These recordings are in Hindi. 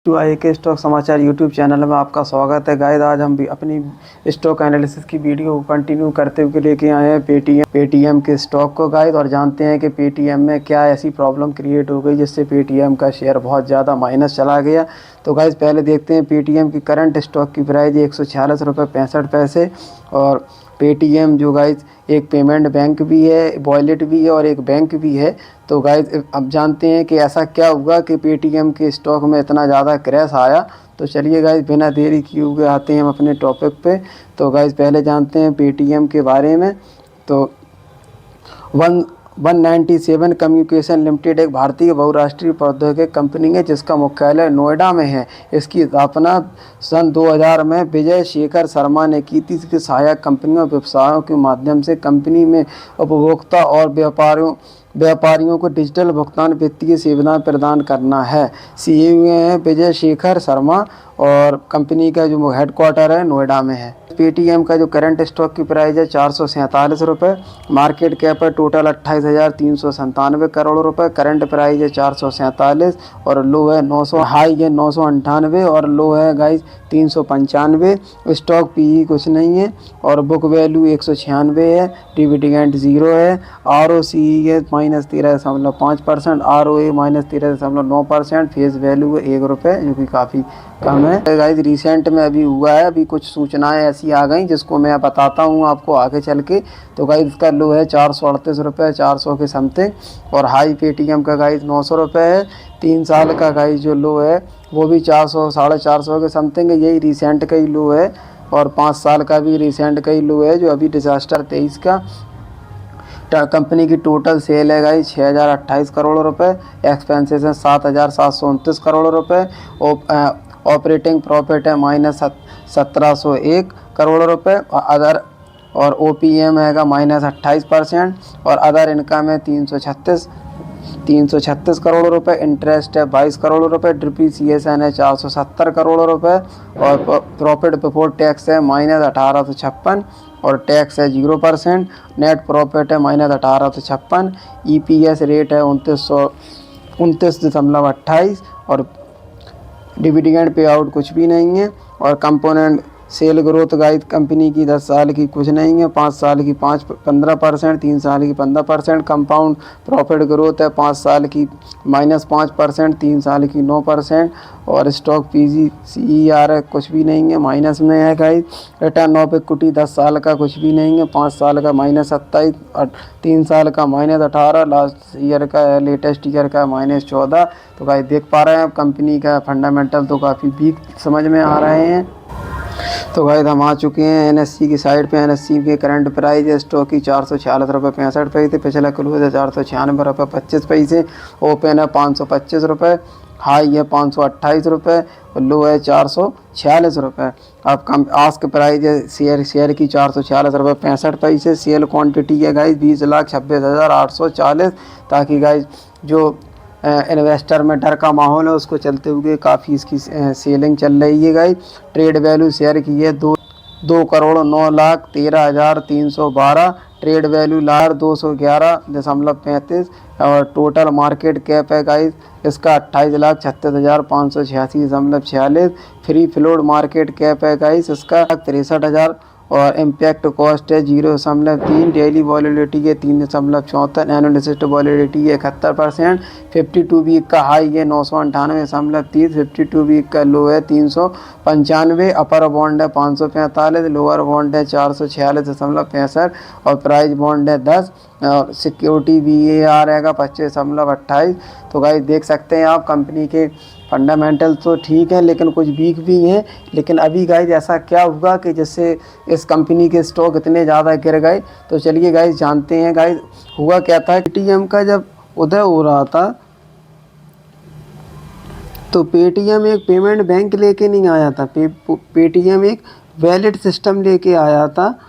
टू आई के स्टॉक समाचार यूट्यूब चैनल में आपका स्वागत है। गाइस, आज हम भी अपनी स्टॉक एनालिसिस की वीडियो को कंटिन्यू करते हुए लेके आए हैं पेटीएम के स्टॉक को गाइस, और जानते हैं कि पेटीएम में क्या ऐसी प्रॉब्लम क्रिएट हो गई जिससे पेटीएम का शेयर बहुत ज़्यादा माइनस चला गया। तो गाइस, पहले देखते हैं पेटीएम की करंट स्टॉक की प्राइस 146.65 और पेटीएम जो गाइस एक पेमेंट बैंक भी है, वॉलेट भी है और एक बैंक भी है। तो गाइस, अब जानते हैं कि ऐसा क्या हुआ कि पेटीएम के स्टॉक में इतना ज़्यादा क्रैश आया। तो चलिए गाइस, बिना देरी किए हुए आते हैं हम अपने टॉपिक पे। तो गाइस, पहले जानते हैं पेटीएम के बारे में। तो 197 कम्युनिकेशन लिमिटेड एक भारतीय बहुराष्ट्रीय प्रौद्योगिकी कंपनी है जिसका मुख्यालय नोएडा में है। इसकी स्थापना सन 2000 में विजय शेखर शर्मा ने की थी। इसकी सहायक कंपनियों और व्यवसायों के माध्यम से कंपनी में उपभोक्ता और व्यापारियों को डिजिटल भुगतान वित्तीय सेवाएं प्रदान करना है। सीईओ हैं विजय शेखर शर्मा और कंपनी का जो हेडक्वार्टर है नोएडा में है। पेटीएम का जो करंट स्टॉक की प्राइस है 447 रुपये, मार्केट कैप है टोटल 28,397 करोड़ रुपए। करंट प्राइस है 447 और लो है 900, हाई है 998 और लो है गाइस 395। स्टॉक पीई कुछ नहीं है और बुक वैल्यू 196 है। डिविडेंड 0 है। ROCE है -13.5%, ROA -13.9%। फेस वैल्यू है 1 रुपये जो कि काफ़ी कम है। गाइस, रिसेंट में अभी हुआ है, अभी कुछ सूचनाएं ऐसी आ गई जिसको मैं बताता हूँ आपको आगे चल के। तो गाइस, इसका लो है 438 रुपये, 400 के समथिंग, और हाई पेटीएम का गाइस 900 रुपये है। 3 साल का गाइस जो लो है वो भी 400 450 के समथिंग है, यही रिसेंट का ही लो है। और 5 साल का भी रिसेंट का ही लो है जो अभी डिजास्टर 23 का। कंपनी की टोटल सेल है गाइस 6,028 करोड़ रुपए। एक्सपेंसेस हैं 7,729 करोड़ रुपए। ऑपरेटिंग प्रॉफिट है -1701 करोड़ रुपए और अदर, और OPM है -28% और अदर इनकम है 336 करोड़ रुपए। इंटरेस्ट है 22 करोड़ रुपए। डिप्रिसिएशन है 470 करोड़ रुपए और प्रॉफिट बिफोर टैक्स है -1856 और टैक्स है 0%। नेट प्रॉफिट है -1856। EPS रेट है 29.28 और डिविडेंड पे आउट कुछ भी नहीं है। और component sale growth guide company की 10 साल की कुछ नहीं है, 5 साल की 15%, 3 साल की 15%। कंपाउंड प्रॉफिट ग्रोथ है 5 साल की -5%, 3 साल की 9%। और स्टॉक PGCER है कुछ भी नहीं है, माइनस में है गाइस। रिटर्न ऑफ इक्विटी 10 साल का कुछ भी नहीं है, 5 साल का -27 और 3 साल का -18, लास्ट ईयर का लेटेस्ट ईयर का -14। तो गाइस, देख पा रहे हैं आप कंपनी का फंडामेंटल तो काफ़ी वीक समझ में आ रहे हैं। तो गाइस, हम आ चुके हैं NSE की साइड पे। NSE के करंट प्राइस है स्टॉक की 446 रुपये 65 पैसे। पिछला क्लोज है 496 रुपये 25 पैसे। ओपन है 525 रुपये, हाई है 528 रुपये और लो है 446 रुपये। अब आस्क प्राइस है शेयर की 446 रुपये 65 पैसे। सेल क्वांटिटी है गाइस 20,26,840, ताकि गाइस जो इन्वेस्टर में डर का माहौल है उसको चलते हुए काफ़ी इसकी सेलिंग चल रही है गाइस। ट्रेड वैल्यू शेयर की है 2,09,13,312। ट्रेड वैल्यू 211.35 और टोटल मार्केट कैप है गाइस इसका 28,36,586.46। फ्री फ्लोट मार्केट कैप है गाइस इसका 63,000 और इम्पैक्ट कॉस्ट है 0.3। डेली वॉलिडिटी है 3.74। एनालिसिस्ट वॉलिडिटी है 71%। 52 वीक का हाई है 998.30। 52 वीक का लो है 395। अपर बॉन्ड है 545, लोअर बॉन्ड है 446.65 और प्राइस बॉन्ड है 10 और सिक्योरिटी VAR रहेगा 25.28। तो गाइस, देख सकते हैं आप कंपनी के फंडामेंटल तो ठीक है लेकिन कुछ वीक भी हैं। लेकिन अभी गाइस ऐसा क्या हुआ कि जिससे इस कंपनी के स्टॉक इतने ज़्यादा गिर गए। तो चलिए गाइस, जानते हैं गाइस हुआ क्या था। पेटीएम का जब उदय हो रहा था तो पेटीएम एक पेमेंट बैंक लेके नहीं आया था। पेटीएम एक वैलेट सिस्टम लेके आया था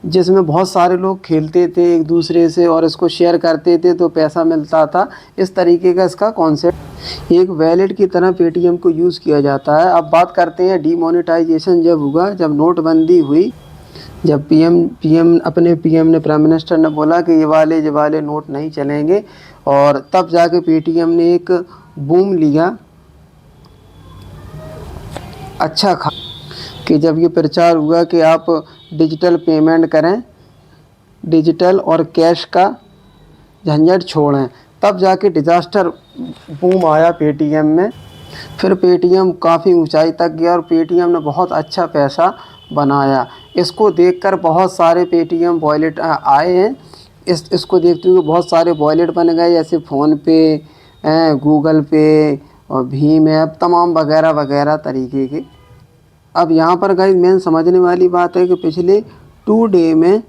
जिसमें बहुत सारे लोग खेलते थे एक दूसरे से और इसको शेयर करते थे तो पैसा मिलता था। इस तरीके का इसका कॉन्सेप्ट एक वैलेट की तरह पेटीएम को यूज़ किया जाता है। अब बात करते हैं डीमोनेटाइजेशन जब हुआ, जब नोटबंदी हुई, जब पीएम ने प्राइम मिनिस्टर ने बोला कि ये वाले नोट नहीं चलेंगे और तब जाके पेटीएम ने एक बूम लिया अच्छा खा कि जब ये प्रचार हुआ कि आप डिजिटल पेमेंट करें, डिजिटल और कैश का झंझट छोड़ें, तब जाके डिज़ास्टर बूम आया पेटीएम में। फिर पेटीएम काफ़ी ऊंचाई तक गया और पेटीएम ने बहुत अच्छा पैसा बनाया। इसको देखकर बहुत सारे पेटीएम वॉलेट आए हैं। इसको देखते हुए बहुत सारे वॉलेट बन गए, जैसे फ़ोनपे, गूगल पे और भीम ऐप, तमाम वगैरह वगैरह तरीके के। अब यहाँ पर गाइस मेन समझने वाली बात है कि पिछले 2 डे में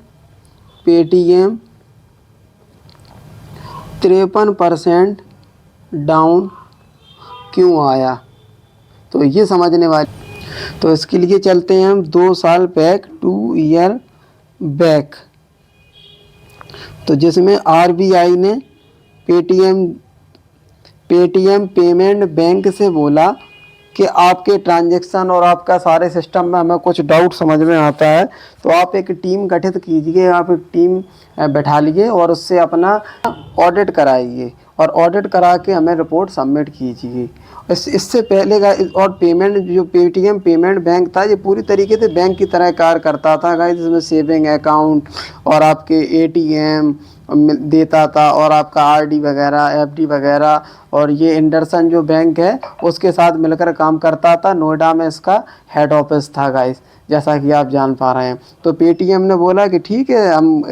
पेटीएम 53% डाउन क्यों आया, तो ये समझने वाली। तो इसके लिए चलते हैं हम 2 साल बैक, 2 ईयर बैक, तो जिसमें आरबीआई ने पेटीएम पेमेंट बैंक से बोला कि आपके ट्रांजैक्शन और आपका सारे सिस्टम में हमें कुछ डाउट समझ में आता है, तो आप एक टीम गठित कीजिए, आप एक टीम बैठा लीजिए और उससे अपना ऑडिट कराइए और ऑडिट करा के हमें रिपोर्ट सबमिट कीजिए। इससे पहले का और पेमेंट जो पेटीएम पेमेंट बैंक था, ये पूरी तरीके से बैंक की तरह कार्य करता था गाइस, जिसमें सेविंग अकाउंट और आपके एटीएम देता था और आपका आरडी वगैरह, एफडी वगैरह, और ये इंडसइंड जो बैंक है उसके साथ मिलकर काम करता था। नोएडा में इसका हेड ऑफिस था गाइस, जैसा कि आप जान पा रहे हैं। तो पेटीएम ने बोला कि ठीक है, हम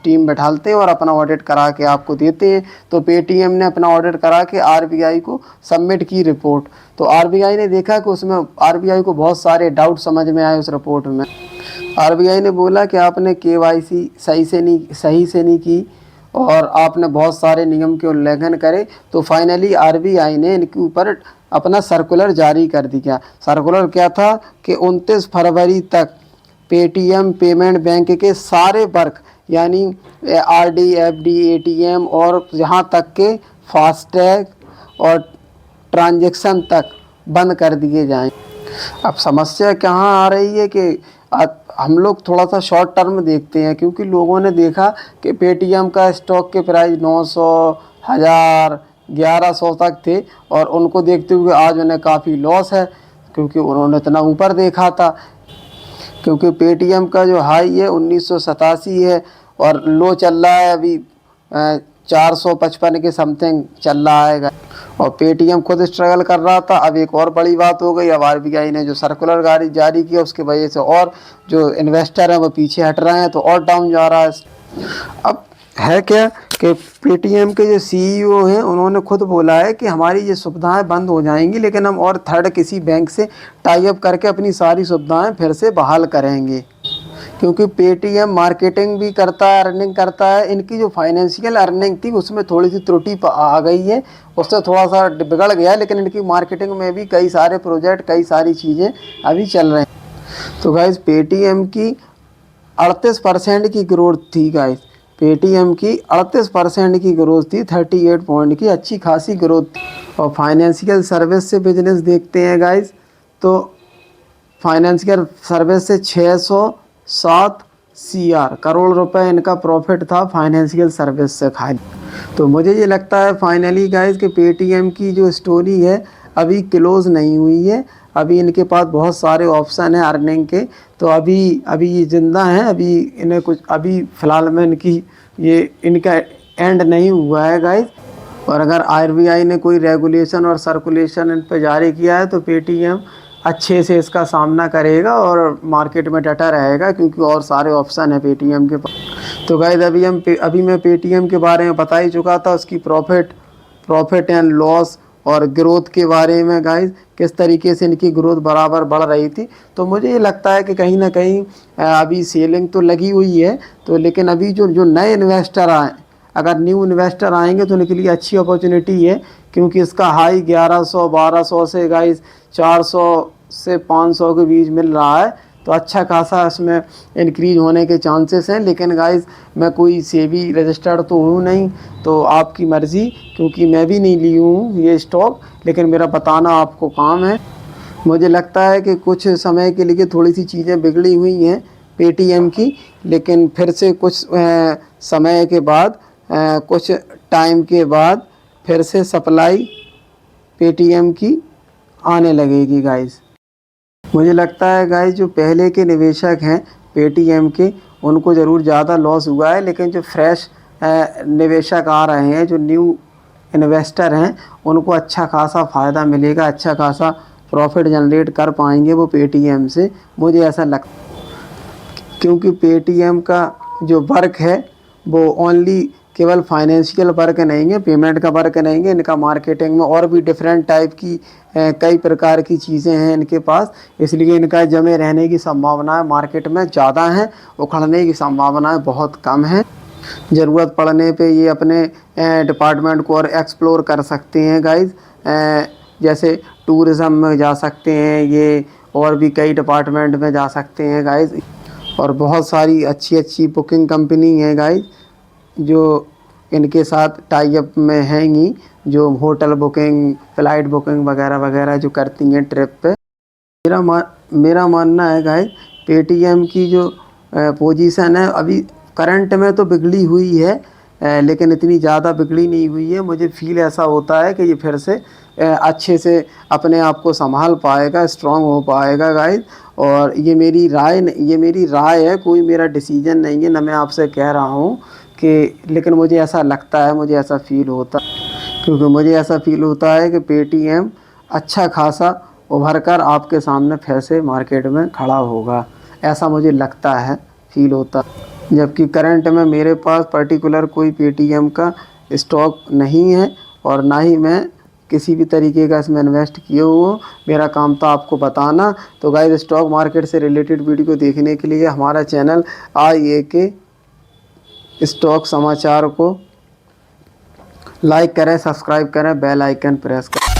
टीम बैठाते हैं और अपना ऑडिट करा के आपको देते हैं। तो पेटीएम ने अपना ऑडिट करा के आरबीआई को सबमिट की रिपोर्ट। तो आरबीआई ने देखा कि उसमें आरबीआई को बहुत सारे डाउट समझ में आए उस रिपोर्ट में। आरबीआई ने बोला कि आपने केवाईसी सही से नहीं की और आपने बहुत सारे नियम के उल्लंघन करे। तो फाइनली आरबीआई ने इनके ऊपर अपना सर्कुलर जारी कर दिया। सर्कुलर क्या था कि 29 फरवरी तक पेटीएम पेमेंट बैंक के सारे वर्क, यानी आरडी, एफडी, एटीएम और यहाँ तक के फास्टैग और ट्रांजैक्शन तक बंद कर दिए जाएं। अब समस्या कहाँ आ रही है कि हम लोग थोड़ा सा शॉर्ट टर्म देखते हैं, क्योंकि लोगों ने देखा कि पेटीएम का स्टॉक के प्राइस 900, 1000, 1100 तक थे और उनको देखते हुए आज उन्हें काफ़ी लॉस है, क्योंकि उन्होंने इतना ऊपर देखा था। क्योंकि पेटीएम का जो हाई है 1987 है और लो चल रहा है अभी 455 के समथिंग चल रहा है और पेटीएम खुद स्ट्रगल कर रहा था। अब एक और बड़ी बात हो गई, अब आरबीआई ने जो सर्कुलर जारी किया उसकी वजह से और जो इन्वेस्टर हैं वो पीछे हट रहे हैं, तो और डाउन जा रहा है। अब है क्या कि पेटीएम के जो सीईओ हैं उन्होंने खुद बोला है कि हमारी ये सुविधाएं बंद हो जाएंगी, लेकिन हम और थर्ड किसी बैंक से टाई अप करके अपनी सारी सुविधाएं फिर से बहाल करेंगे। क्योंकि पेटीएम मार्केटिंग भी करता है, अर्निंग करता है। इनकी जो फाइनेंशियल अर्निंग थी उसमें थोड़ी सी त्रुटि आ गई है, उससे थोड़ा सा बिगड़ गया, लेकिन इनकी मार्केटिंग में भी कई सारे प्रोजेक्ट, कई सारी चीज़ें अभी चल रहे हैं। तो गाइस पेटीएम की 38% की ग्रोथ थी गाइस, पेटीएम की 38% की ग्रोथ थी, 38 पॉइंट की अच्छी खासी ग्रोथ थी। और फाइनेंशियल सर्विस से बिजनेस देखते हैं गाइस, तो फाइनेंशियल सर्विस से 607 करोड़ रुपए इनका प्रॉफिट था फाइनेंशियल सर्विस से खाली। तो मुझे ये लगता है फाइनली गाइस कि पेटीएम की जो स्टोरी है अभी क्लोज़ नहीं हुई है, अभी इनके पास बहुत सारे ऑप्शन हैं अर्निंग के। तो अभी ये ज़िंदा हैं, अभी इन्हें कुछ अभी फ़िलहाल में इनका एंड नहीं हुआ है गाइस। और अगर आरबीआई ने कोई रेगुलेशन और सर्कुलेशन इन पर जारी किया है तो पेटीएम अच्छे से इसका सामना करेगा और मार्केट में डटा रहेगा, क्योंकि और सारे ऑप्शन हैं पेटीएम के पास। तो गाइस अभी मैं पेटीएम के बारे में बता ही चुका था, उसकी प्रॉफिट एंड लॉस और ग्रोथ के बारे में गाइस, किस तरीके से इनकी ग्रोथ बराबर बढ़ रही थी। तो मुझे ये लगता है कि कहीं ना कहीं अभी सेलिंग तो लगी हुई है, तो लेकिन अभी जो नए इन्वेस्टर आए, अगर न्यू इन्वेस्टर आएंगे तो उनके लिए अच्छी अपॉर्चुनिटी है, क्योंकि इसका हाई 1100-1200 से गाइस 400 से 500 के बीच मिल रहा है। तो अच्छा खासा इसमें इंक्रीज होने के चांसेस हैं। लेकिन गाइस मैं कोई सेबी रजिस्टर्ड तो हूँ नहीं, तो आपकी मर्ज़ी, क्योंकि मैं भी नहीं ली हूँ ये स्टॉक, लेकिन मेरा बताना आपको काम है। मुझे लगता है कि कुछ समय के लिए थोड़ी सी चीज़ें बिगड़ी हुई हैं पेटीएम की, लेकिन फिर से कुछ समय के बाद, कुछ टाइम के बाद फिर से सप्लाई पेटीएम की आने लगेगी गाइस। मुझे लगता है गाइस जो पहले के निवेशक हैं पेटीएम के, उनको ज़रूर ज़्यादा लॉस हुआ है, लेकिन जो फ्रेश निवेशक आ रहे हैं, जो न्यू इन्वेस्टर हैं, उनको अच्छा खासा फ़ायदा मिलेगा, अच्छा खासा प्रॉफिट जनरेट कर पाएंगे वो पेटीएम से, मुझे ऐसा लगता है। क्योंकि पेटीएम का जो वर्क है वो ओनली केवल फाइनेंशियल वर्क नहीं है, पेमेंट का वर्क नहीं है, इनका मार्केटिंग में और भी डिफरेंट टाइप की कई प्रकार की चीज़ें हैं इनके पास, इसलिए इनका जमे रहने की संभावनाएं मार्केट में ज़्यादा हैं, उखड़ने की संभावनाएं बहुत कम हैं। ज़रूरत पड़ने पे ये अपने डिपार्टमेंट को और एक्सप्लोर कर सकते हैं गाइस, जैसे टूरिज़्म में जा सकते हैं ये, और भी कई डिपार्टमेंट में जा सकते हैं गाइस, और बहुत सारी अच्छी अच्छी बुकिंग कंपनी है गाइस जो इनके साथ टाई अप में हैंगी, जो होटल बुकिंग, फ़्लाइट बुकिंग वगैरह वगैरह जो करती हैं ट्रिप पे। मेरा मानना है गाइस पेटीएम की जो पोजीशन है अभी करंट में तो बिगड़ी हुई है, लेकिन इतनी ज़्यादा बिगड़ी नहीं हुई है। मुझे फील ऐसा होता है कि ये फिर से अच्छे से अपने आप को संभाल पाएगा, स्ट्रॉन्ग हो पाएगा गाइस। और ये मेरी राय है, कोई मेरा डिसीजन नहीं है, ना मैं आपसे कह रहा हूँ कि, लेकिन मुझे ऐसा लगता है, मुझे ऐसा फील होता, क्योंकि मुझे ऐसा फील होता है कि पेटीएम अच्छा खासा उभर कर आपके सामने फिर से मार्केट में खड़ा होगा, ऐसा मुझे लगता है, फील होता। जबकि करंट में मेरे पास पर्टिकुलर कोई पेटीएम का स्टॉक नहीं है, और ना ही मैं किसी भी तरीके का इसमें इन्वेस्ट किए हुए हूँ। मेरा काम था आपको बताना। तो गाइस स्टॉक मार्केट से रिलेटेड वीडियो देखने के लिए हमारा चैनल IAK स्टॉक समाचार को लाइक करें, सब्सक्राइब करें, बेल आइकन प्रेस करें।